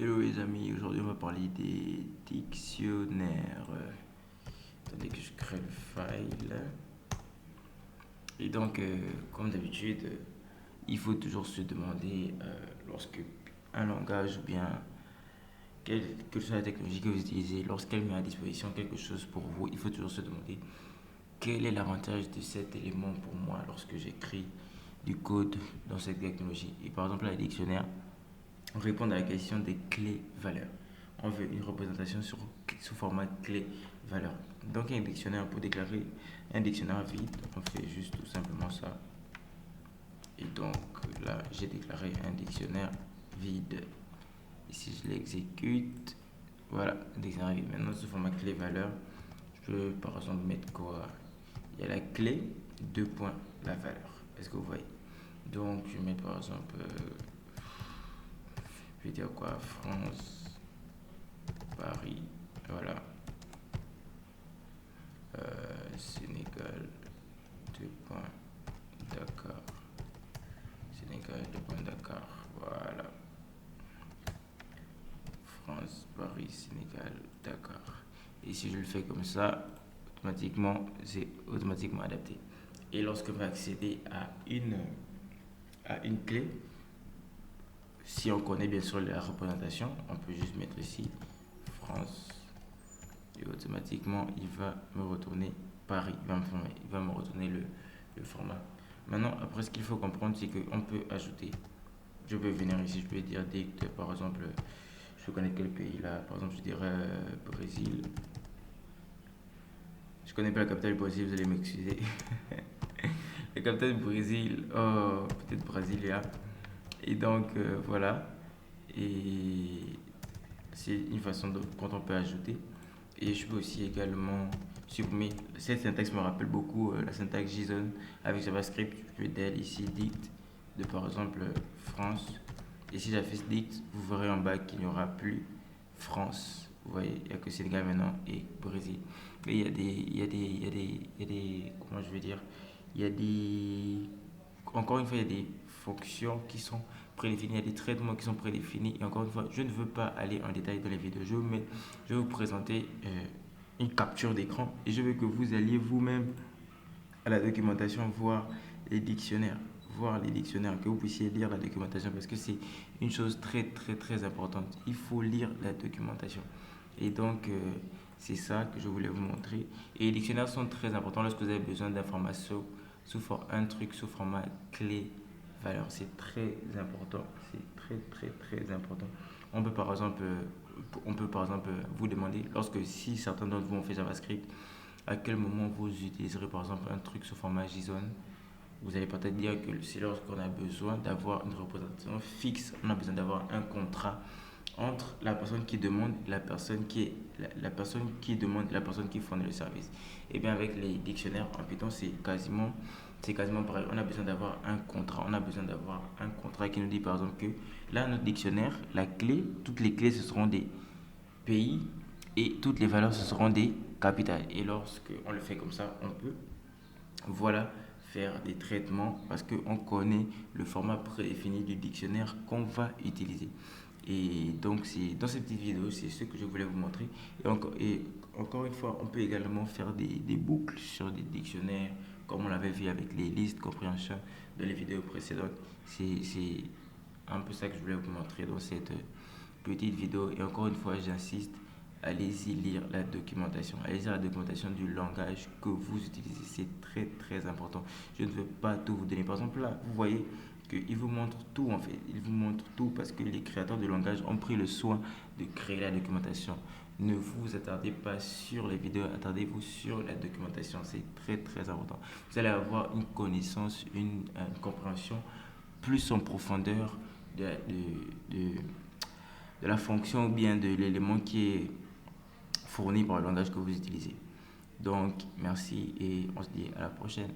Hello les amis, aujourd'hui on va parler des dictionnaires. Attendez que je crée le file. Et donc, comme d'habitude, il faut toujours se demander lorsque un langage ou bien quelle que soit la technologie que vous utilisez, lorsqu'elle met à disposition quelque chose pour vous, il faut toujours se demander quel est l'avantage de cet élément pour moi lorsque j'écris du code dans cette technologie. Et par exemple, les dictionnaires répondent à la question des clés-valeurs. On veut une représentation sous format clé-valeur. Donc, un dictionnaire, pour déclarer un dictionnaire vide, on fait juste tout simplement ça. Et donc, là, j'ai déclaré un dictionnaire vide. Et si je l'exécute, voilà, un dictionnaire vide. Maintenant, sous format clé-valeur, je peux par exemple mettre quoi? Il y a la clé, deux points, la valeur. Est-ce que vous voyez? Donc, je vais mettre par exemple, je vais dire quoi? France, Paris, voilà. Sénégal, deux points, Dakar. Sénégal, deux points, Dakar. Voilà. France, Paris, Sénégal, Dakar. Et si je le fais comme ça, automatiquement, c'est automatiquement adapté. Et lorsque vous accédez à une clé, si on connaît bien sûr la représentation, on peut juste mettre ici France et automatiquement il va me retourner Paris, il va me retourner le format. Maintenant, après, ce qu'il faut comprendre, c'est qu'on peut ajouter. Je peux venir ici, je peux dire dict, par exemple, je connais quel pays là, par exemple, je dirais Brésil. Je connais pas la capitale du Brésil, vous allez m'excuser. La capitale du Brésil, oh, peut-être Brasilia. Et donc, voilà. Et c'est une façon quand on peut ajouter. Et je peux aussi également supprimer. Cette syntaxe me rappelle beaucoup la syntaxe JSON avec JavaScript. Je vais del ici dict de par exemple France. Et si j'affiche dict, vous verrez en bas qu'il n'y aura plus France. Vous voyez, il n'y a que Sénégal maintenant et Brésil. Mais comment je vais dire, il y a des, encore une fois, il y a des fonctions qui sont prédéfinies, il y a des traitements qui sont prédéfinis. Et encore une fois, je ne veux pas aller en détail dans les vidéos. Je vais vous présenter une capture d'écran et je veux que vous alliez vous-même à la documentation voir les dictionnaires. Voir les dictionnaires, que vous puissiez lire la documentation parce que c'est une chose très très très importante. Il faut lire la documentation. Et donc, c'est ça que je voulais vous montrer. Et les dictionnaires sont très importants lorsque vous avez besoin d'informations un truc sous format clé valeur. C'est très important. C'est très très très important. On peut par exemple, vous demander, lorsque si certains d'entre vous ont fait JavaScript, à quel moment vous utiliserez par exemple un truc sous format JSON. Vous allez peut-être dire que c'est lorsqu'on a besoin d'avoir une représentation fixe, on a besoin d'avoir un contrat entre la personne qui demande et la personne qui est la personne qui demande et la personne qui fournit le service. Et bien avec les dictionnaires en Python, c'est quasiment pareil. On a besoin d'avoir un contrat. On a besoin d'avoir un contrat qui nous dit par exemple que là, notre dictionnaire, la clé, toutes les clés, ce seront des pays et toutes les valeurs, ce seront des capitales. Et lorsque on le fait comme ça, on peut, voilà, faire des traitements parce qu'on connaît le format prédéfini du dictionnaire qu'on va utiliser. Et donc, dans cette petite vidéo, c'est ce que je voulais vous montrer. Et encore une fois, on peut également faire des boucles sur des dictionnaires, comme on l'avait vu avec les listes compréhension dans les vidéos précédentes. C'est un peu ça que je voulais vous montrer dans cette petite vidéo. Et encore une fois, j'insiste, allez-y lire la documentation. Allez-y lire la documentation du langage que vous utilisez. C'est très très important. Je ne veux pas tout vous donner. Par exemple, là, vous voyez qu'il vous montre tout en fait. Il vous montre tout parce que les créateurs de langage ont pris le soin de créer la documentation. Ne vous attardez pas sur les vidéos, attardez-vous sur la documentation. C'est très très important. Vous allez avoir une connaissance, une compréhension plus en profondeur de, de, de, de la fonction ou bien de l'élément qui est fourni par le langage que vous utilisez. Donc, merci et on se dit à la prochaine.